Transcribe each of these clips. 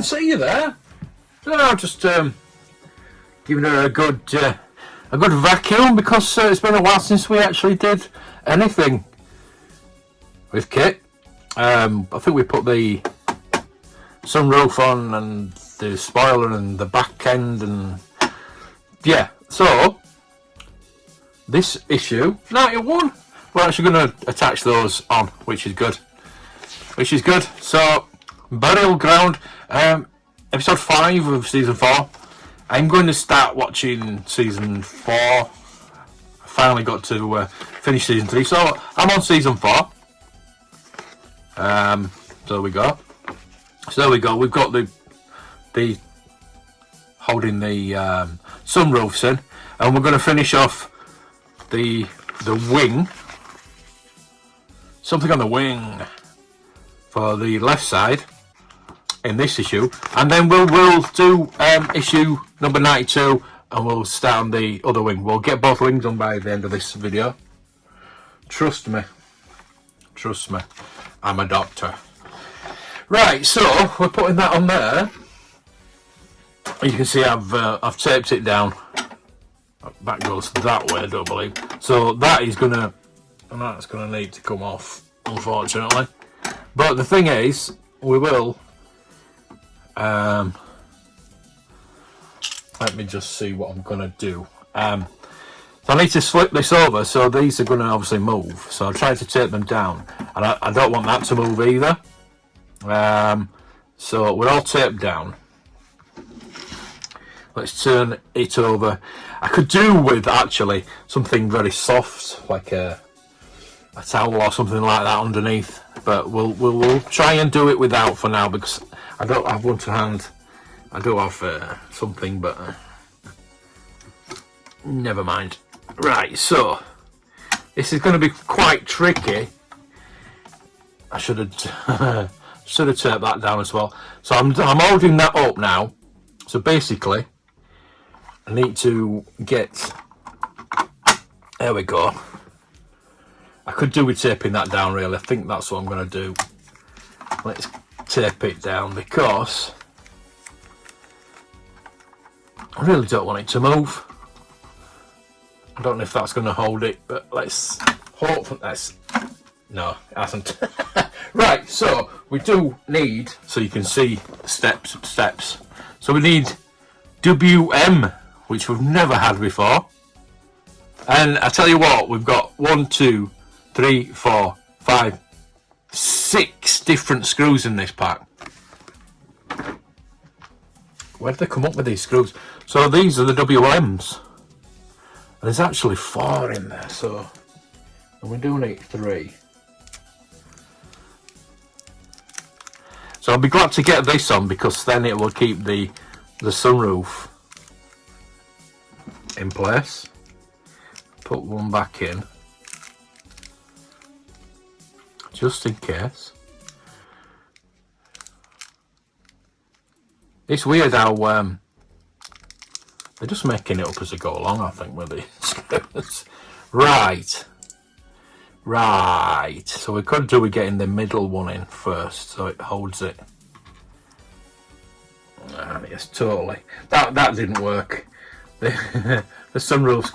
see you there. No, just giving her a good vacuum, because it's been a while since we actually did anything with Kit. I think we put the sunroof on and the spoiler and the back end, and yeah. So this issue 91, we're actually going to attach those on, which is good. So Burial Ground, episode 5 of season 4. I'm going to start watching season 4. I finally got to finish season 3, so I'm on season 4. So there we go. We've got the holding the sunroofs in, and we're going to finish off the wing. Something on the wing for the left side in this issue, and then we'll do issue number 92, and we'll start on the other wing. We'll get both wings done by the end of this video. Trust me, I'm a doctor. Right, so we're putting that on there. You can see I've taped it down. That goes that way, I don't believe. So that's gonna need to come off, unfortunately. But the thing is, we will. Let me just see what I'm gonna do. So I need to flip this over, so these are gonna obviously move. So I'll try to tape them down, and I don't want that to move either. So we're all taped down. Let's turn it over. I could do with actually something very soft, like a towel or something like that underneath, but we'll try and do it without for now, because I don't have one to hand. I do have something, but never mind. Right, so this is going to be quite tricky. I should have taped that down as well. So I'm holding that up now. So basically, I need to get. There we go. I could do with taping that down, really. I think that's what I'm going to do. Let's tape it down, because I really don't want it to move. I don't know if that's going to hold it, but let's hope for this. No, it hasn't. Right, so we do need, so you can see steps. So we need WM, which we've never had before. And I tell you what, we've got 1, 2, 3, 4, 5, 6 different screws in this pack. Where did they come up with these screws? So these are the WMs. And there's actually 4 in there, so and we do need 3. So I'll be glad to get this on, because then it will keep the sunroof in place. Put one back in, just in case. It's weird how they're just making it up as they go along, I think, with these screws. Right, so we could do with getting the middle one in first, so it holds it. Yes, totally. That didn't work. The sunroofs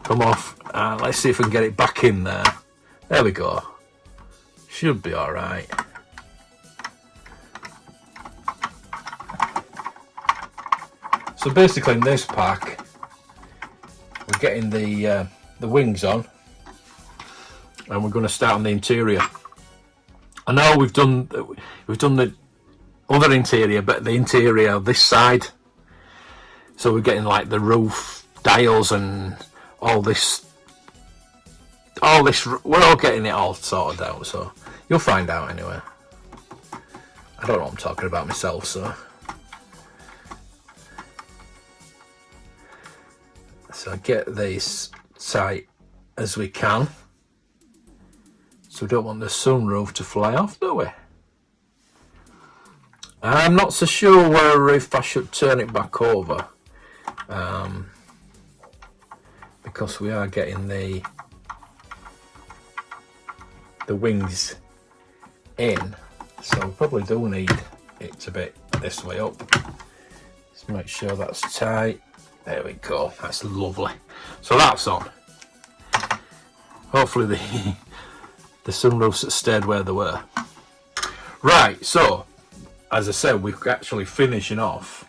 come off. Let's see if we can get it back in there. There we go. Should be all right. So basically, in this pack, we're getting the wings on, and we're going to start on the interior. I know we've done the other interior, but the interior this side. So we're getting like the roof dials and all this. We're all getting it all sorted out. So you'll find out anyway. I don't know what I'm talking about myself, so. So get these tight as we can. So we don't want the sunroof to fly off, do we? I'm not so sure if I should turn it back over, because we are getting the wings in, so we probably do need it a bit this way up. Let's make sure that's tight. There we go. That's lovely. So that's on. Hopefully the sunroofs stayed where they were. Right, so as I said, we're actually finishing off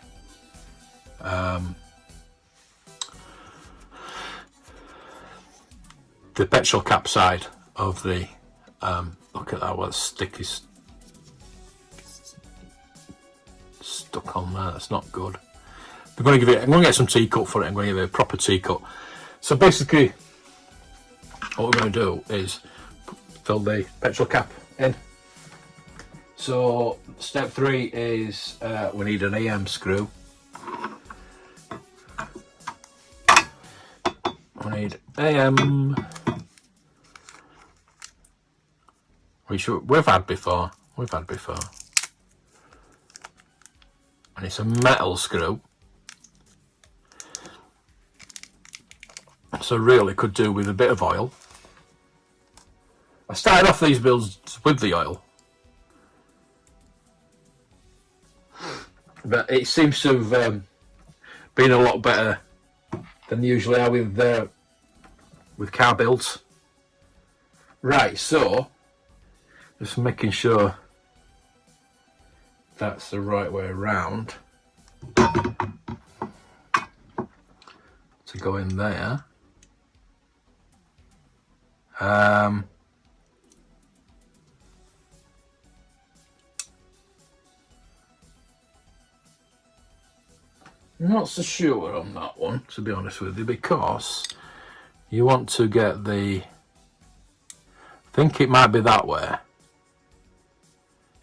the petrol cap side of the look at that, what stick is stuck on there. That's not good. I'm going to get some T-cut for it. I'm going to give it a proper T-cut. So basically what we're going to do is fill the petrol cap in. So step 3 is we need an AM screw. We need AM, we've had before, and it's a metal screw. So really could do with a bit of oil. I started off these builds with the oil, but it seems to have been a lot better than usually are with car builds. Right, so just making sure that's the right way around to go in there. I'm not so sure on that one, to be honest with you, because you want to get the, I think it might be that way.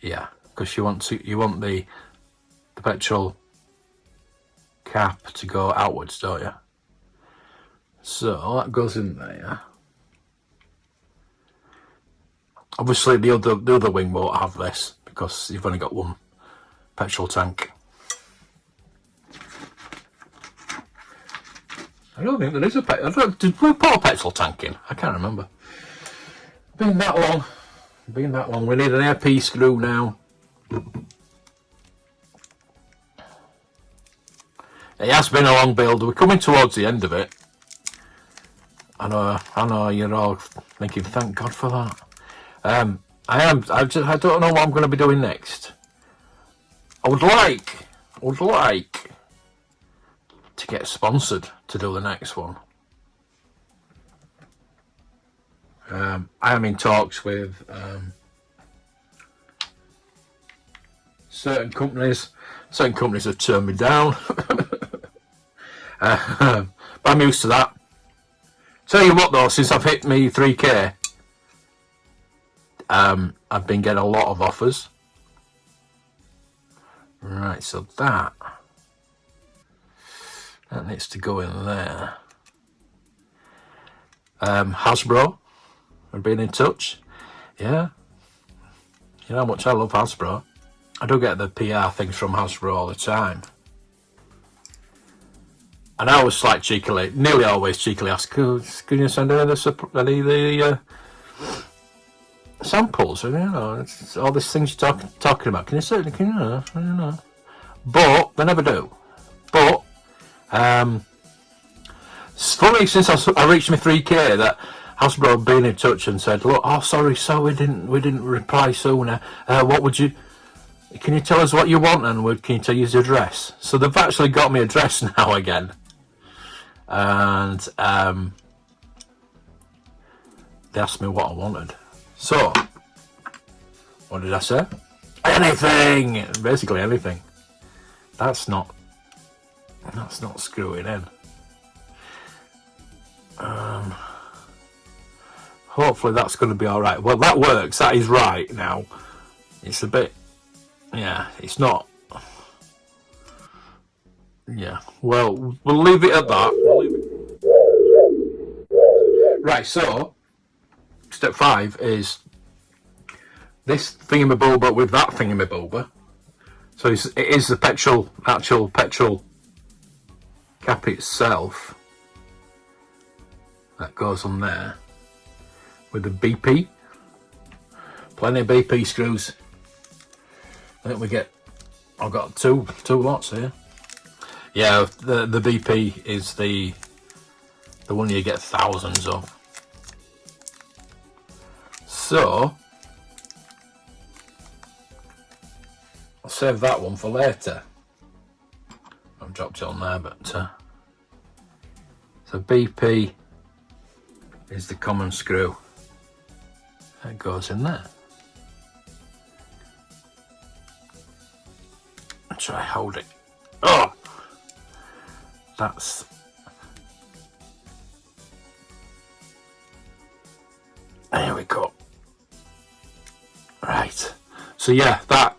Yeah, because you want the petrol cap to go outwards, don't you? So that goes in there. Obviously the other wing won't have this because you've only got one petrol tank. I don't think there is a did we put a petrol tank in? I can't remember. Been that long. We need an AP screw now. It has been a long build. We're coming towards the end of it. I know you're all thinking, thank God for that. I don't know what I'm going to be doing next. I would like to get sponsored to do the next one. I am in talks with certain companies. Certain companies have turned me down. But I'm used to that. Tell you what though, since I've hit me 3K, I've been getting a lot of offers. Right, so that needs to go in there. Hasbro have been in touch. Yeah, you know how much I love Hasbro. I do get the PR things from Hasbro all the time, and I always like cheekily, nearly always cheekily ask, can you send any of the samples? You know, it's all these things you're talking about. Can you know? But they never do. But it's funny, since I reached my 3K, that Hasbro have been in touch and said, look, oh sorry, so we didn't reply sooner. Can you tell us what you want, and can you tell us your address? So they've actually got me address now again, and they asked me what I wanted. So what did I say? Anything, basically anything. That's not screwing in. Hopefully that's going to be all right. Well, that works. That is right now. It's a bit, yeah, it's not. Yeah, well, we'll leave it at that. Right, so step 5 is this thingamabobber with that thingamabobber. So it is the actual petrol cap itself that goes on there with the BP. Plenty of BP screws. I think we get I've got two lots here. Yeah, the BP is the one you get thousands of. So I'll save that one for later. I've dropped it on there, but so BP is the common screw. That goes in there. I'll try hold it. Oh, that's there we go. Right. So yeah, that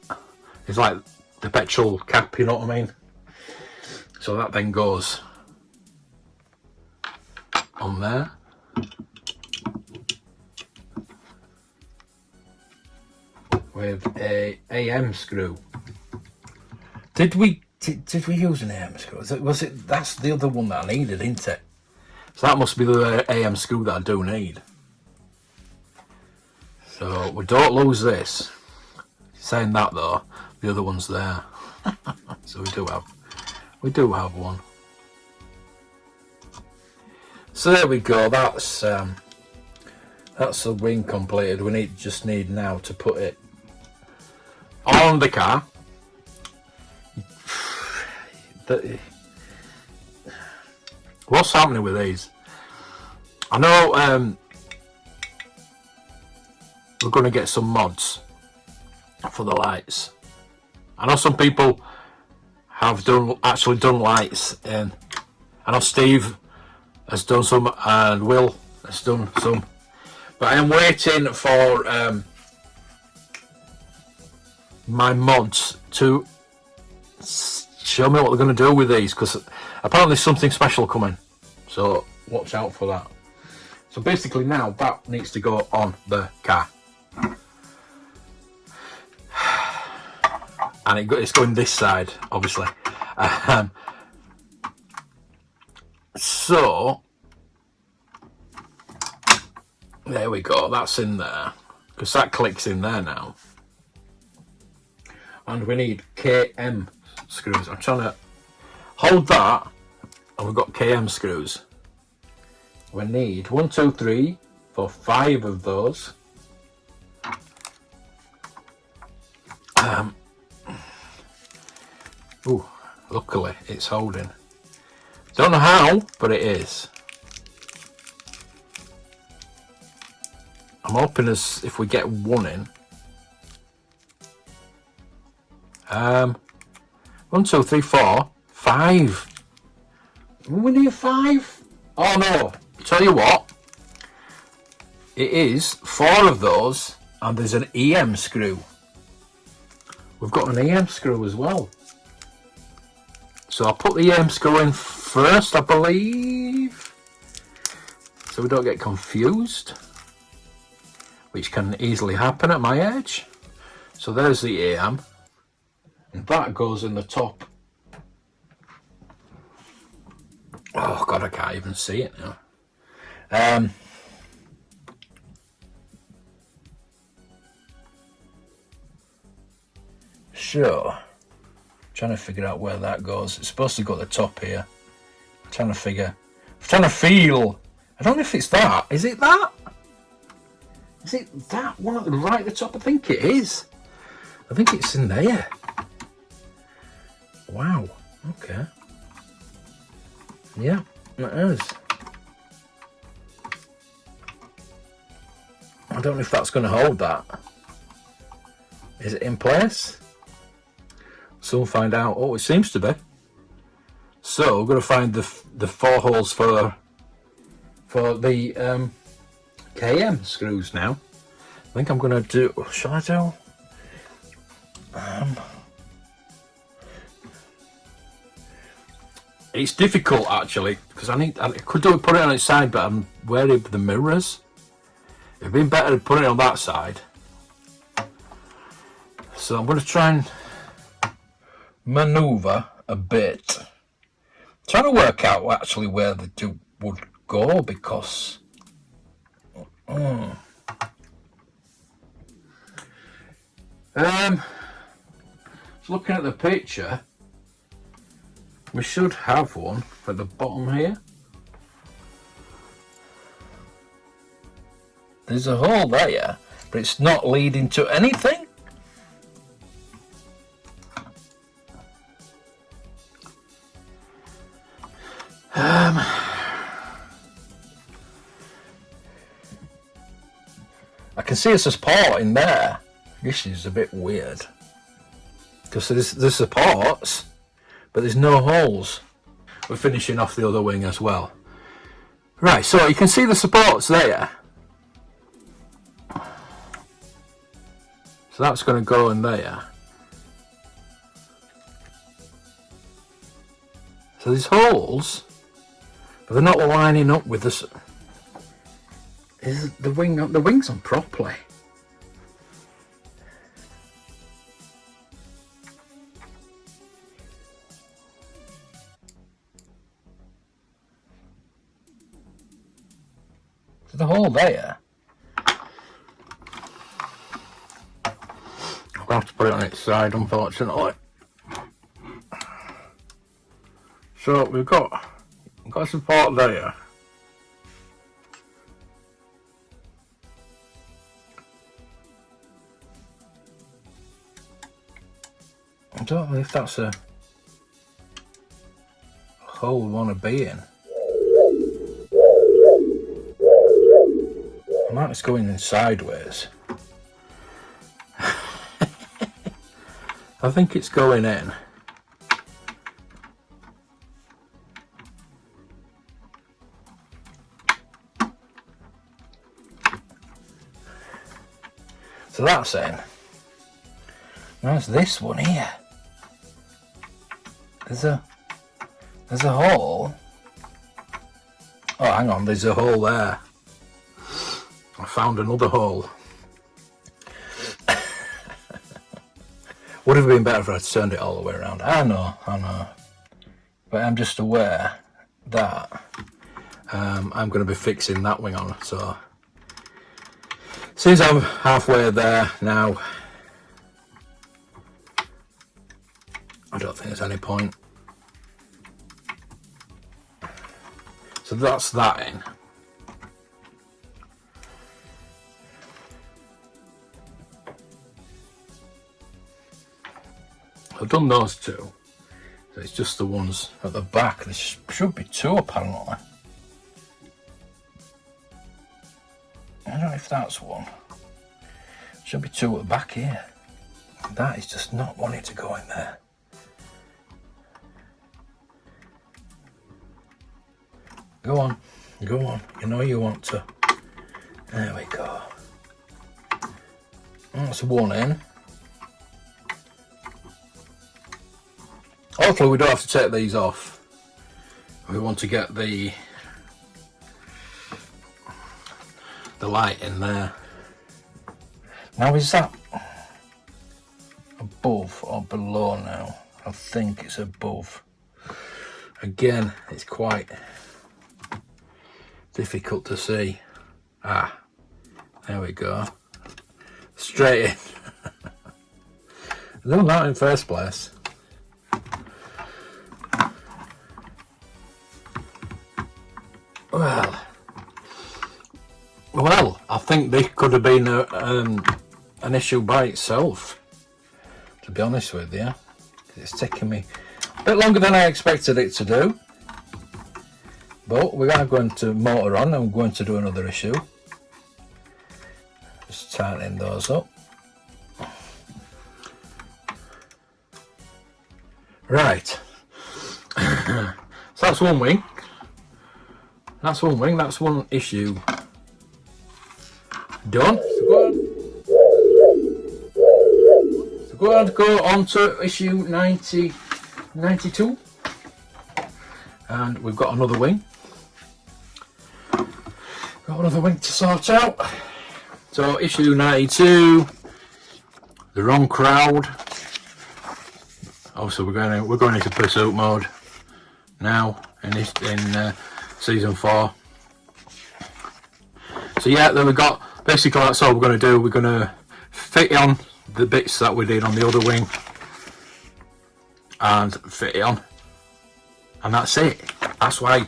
is like the petrol cap. You know what I mean? So that then goes on there. With a AM screw. Did we use an AM screw? Was it? That's the other one that I needed, isn't it? So that must be the AM screw that I do need. So we don't lose this. Saying that though, the other one's there. So we do have one. So there we go. That's the wing completed. We just need now to put it on the car. What's happening with these? I know we're going to get some mods for the lights. I know some people have actually done lights, and I know Steve has done some and Will has done some, but I am waiting for my mods to show me what they're going to do with these, because apparently there's something special coming, so watch out for that. So basically now that needs to go on the car, and it's going this side obviously. So there we go, that's in there, because that clicks in there now. And we need KM screws. I'm trying to hold that, and we've got KM screws. We need 1, 2, 3, 4, 5 of those. Ooh, luckily it's holding. Don't know how, but it is. I'm hoping as if we get one in. 1, 2, 3, 4, 5. We need 5. Oh no! Tell you what. It is 4 of those, and there's an EM screw. We've got an EM screw as well. So I'll put the EM screw in first, I believe, so we don't get confused, which can easily happen at my age. So there's the EM, and that goes in the top. Oh god, I can't even see it now. Sure. Trying to figure out where that goes. It's supposed to go at the top here. I'm trying to feel. I don't know if it's that. Is it that? Is it that one right at the top? I think it is. I think it's in there. Wow. Okay. Yeah, it is. I don't know if that's going to hold that. Is it in place? So we'll find out. Oh, it seems to be. So we're going to find the 4 holes for the KM screws now. I think I'm going to do. Shall I do? It's difficult actually, because I could put it on its side, but I'm wary of the mirrors. It'd been better to put it on that side. So I'm going to try and maneuver a bit, trying to work out actually where the two would go, because looking at the picture, we should have one at the bottom here. There's a hole there, but it's not leading to anything. I can see a support in there. This is a bit weird. Because there's supports, but there's no holes. We're finishing off the other wing as well. Right, so you can see the supports there. So that's going to go in there. So there's holes, but they're not lining up with this. Is the wing's on properly? There's a hole there. I'll have to put it on its side, unfortunately. So we've got support there. I don't know if that's a hole we want to be in. I might just go in sideways. I think it's going in. So that's in. There's this one here. There's a hole. Oh, hang on, there's a hole there. I found another hole. Would have been better if I'd turned it all the way around. I know. But I'm just aware that I'm going to be fixing that wing on. So, since I'm halfway there now, I don't think there's any point. So that's that in. I've done those two. So it's just the ones at the back. There should be two apparently. I don't know if that's one. Should be two at the back here. That is just not wanting to go in there. Go on, you know you want to. There we go. That's one in. Hopefully we don't have to take these off. We want to get the light in there. Now is that above or below now? I think it's above. Again, it's quite difficult to see. Ah, there we go. Straight in. I done that in first place. Well, I think this could have been an issue by itself, to be honest with you. It's taken me a bit longer than I expected it to do. But we are going to motor on and I'm going to do another issue. Just tightening those up. Right. So that's one wing. That's one wing, that's one issue done. So go on to issue 92. And we've got another wing. Got another wing to sort out. So issue 92, the wrong crowd. Also we're going into pursuit mode now in season 4. So yeah, then we got basically that's all we're going to do. We're going to fit on the bits that we did on the other wing, and fit it on, and that's it. That's why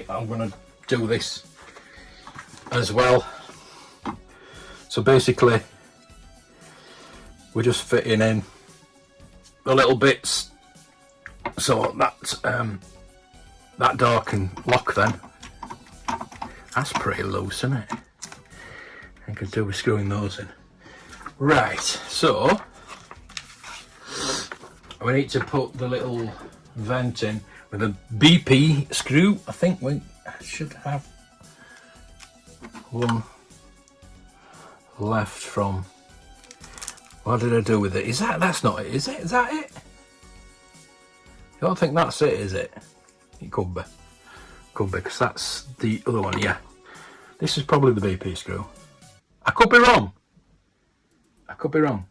I'm going to do this as well. So basically we're just fitting in the little bits so that door can lock then. That's pretty loose, isn't it? I could do with screwing those in. Right, so we need to put the little vent in with a BP screw. I think we should have one left from, what did I do with it? That's not it, is it? Is that it? I don't think that's it, is it? It could be. Could be, because that's the other one, yeah. This is probably the BP screw. I could be wrong. I could be wrong.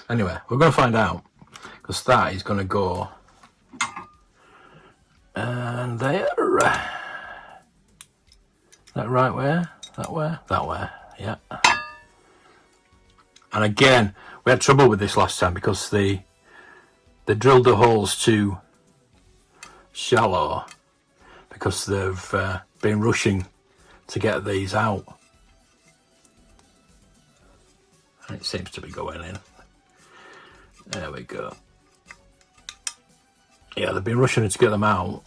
Anyway, we're going to find out, because that is going to go and there. That right way? That way? That way, yeah. And again, we had trouble with this last time because they drilled the holes too shallow because they've been rushing to get these out. And it seems to be going in. There we go. Yeah, they've been rushing to get them out.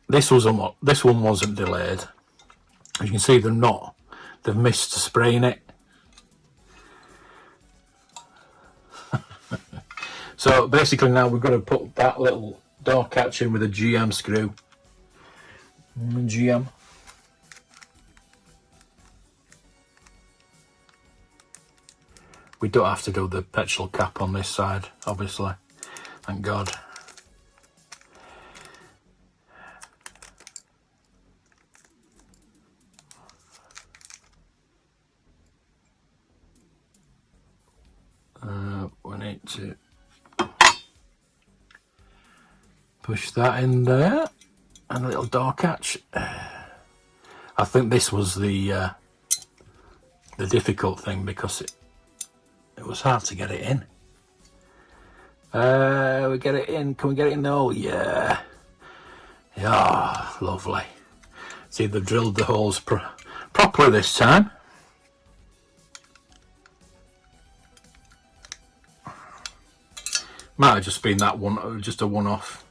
This one wasn't delayed. As you can see, they've missed spraying it. So basically now we've got to put that little door catch in with a GM screw. GM. We don't have to do the petrol cap on this side, obviously. Thank God. We need to push that in there, and a little door catch. I think this was the difficult thing because it was hard to get it in. We get it in. Can we get it in? Oh yeah, yeah, lovely. See, they've drilled the holes properly this time. Might have just been that one, just a one-off.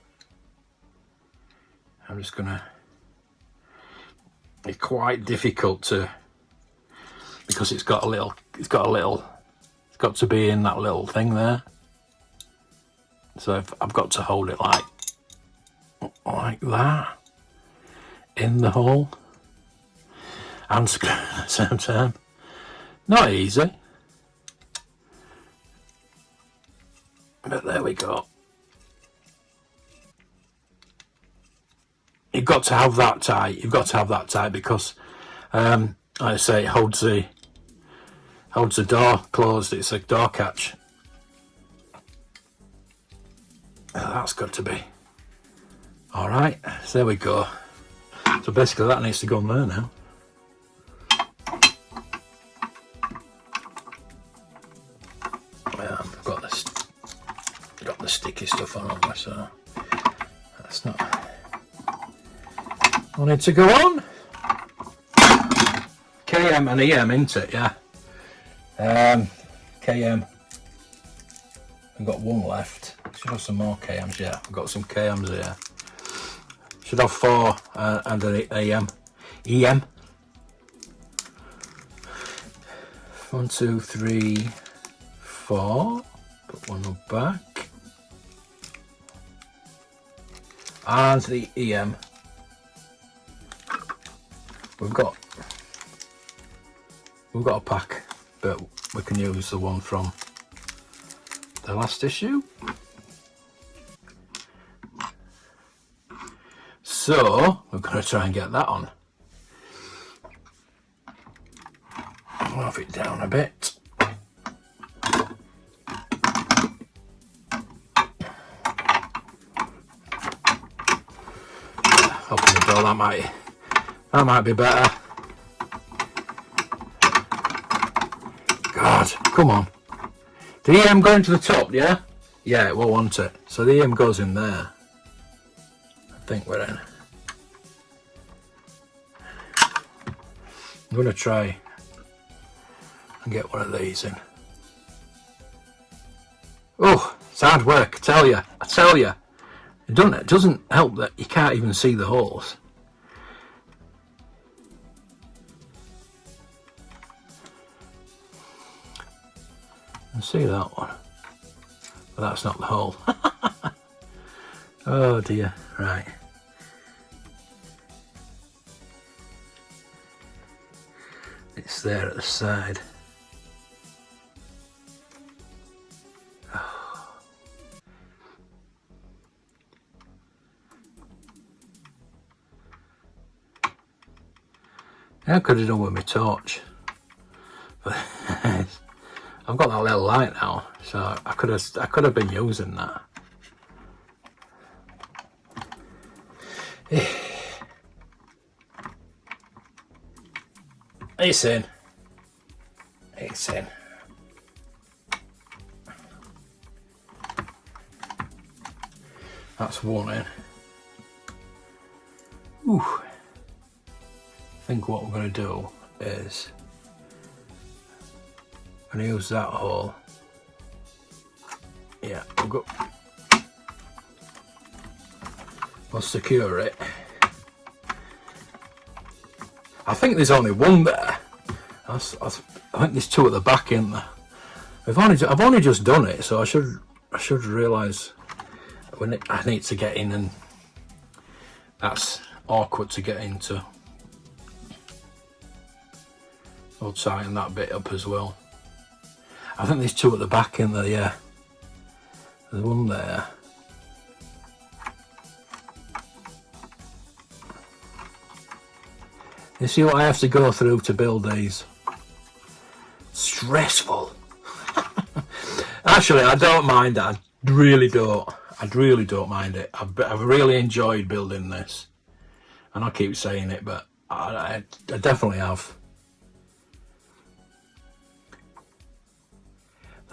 I'm just gonna. It's quite difficult to, because it's got to be in that little thing there. So I've got to hold it like that in the hole and screw at the same time. Not easy. But there we go. You've got to have that tight. You've got to have that tight because, like I say, it holds the door closed. It's a door catch. That's got to be all right. So there we go. So basically, that needs to go on there now. I've got this. Got the sticky stuff on me, so that's not. I need to go on. KM and EM, isn't it? Yeah. KM. I've got one left. Should have some more KMs. Yeah, I've got some KMs here. Should have 4 and an AM. EM. 1, 2, 3, 4. Put one up back. And the EM. We've got a pack, but we can use the one from the last issue. So we're going to try and get that on. Move it down a bit. Open the door, that might be better. God. Come on. The EM going to the top, yeah? Yeah, it will, won't it? So the EM goes in there. I think we're in. I'm going to try and get one of these in. Oh, it's hard work, I tell you. I tell you. It doesn't help that you can't even see the holes. I see that one. But that's not the hole. Oh dear, right. It's there at the side. I could have done with my torch. But I've got that little light now, so I could have been using that. It's in. It's in. That's one in. Ooh. I think what we're going to do is I'm going to use that hole. Yeah, we'll secure it. I think there's only one there. I think there's two at the back, isn't there? I've only just done it, so I should realise when I need to get in, and that's awkward to get into. I'll tighten that bit up as well. I think there's two at the back in there, yeah. There's one there. You see what I have to go through to build these? Stressful. Actually, I don't mind it. I really don't. I really don't mind it. I've really enjoyed building this. And I keep saying it, but I definitely have.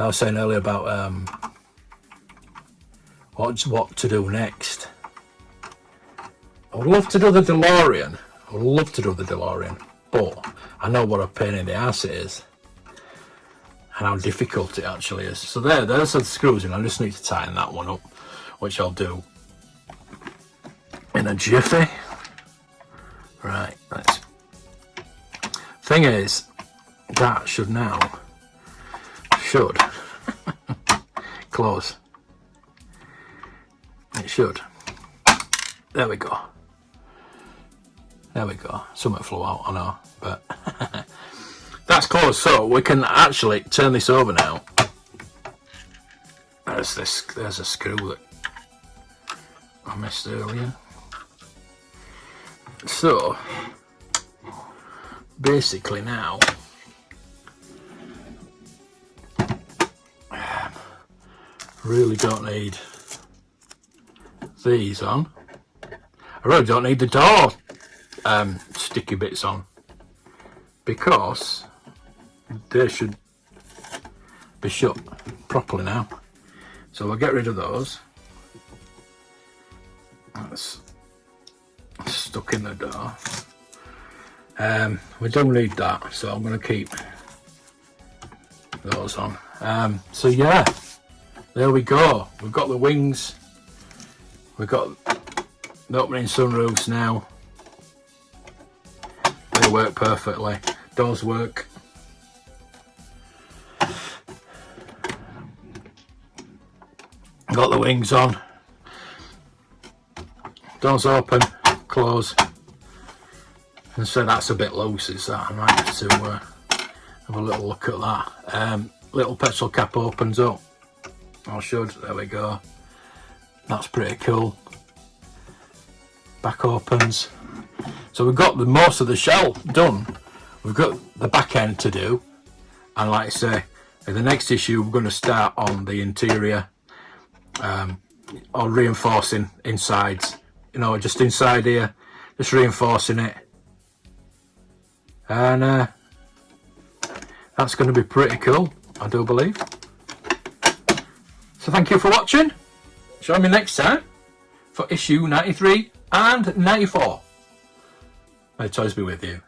I was saying earlier about what to do next. I would love to do the DeLorean. I would love to do the DeLorean, but I know what a pain in the ass it is and how difficult it actually is. So there's the screws in. I just need to tighten that one up, which I'll do in a jiffy. Right, let's. Thing is, that should close. It should. There we go. There we go. Something flew out, I know, but that's closed. So we can actually turn this over now. There's a screw that I missed earlier. So basically now really don't need these on. I really don't need the door sticky bits on, because they should be shut properly now. So we'll get rid of those. That's stuck in the door. We don't need that, so I'm going to keep those on. So yeah, there we go. We've got the wings. We've got the opening sunroofs now. They work perfectly. Doors work. Got the wings on. Doors open, close. And so that's a bit loose, is that? I might have to have a little look at that. Little petrol cap opens up. I should. There we go. That's pretty cool. Back opens. So we've got most of the shell done. We've got the back end to do, and like I say, in the next issue we're going to start on the interior, or reinforcing insides. You know, just inside here, just reinforcing it, and that's going to be pretty cool. I do believe. So thank you for watching. Join me next time for issue 93 and 94. May toys be with you.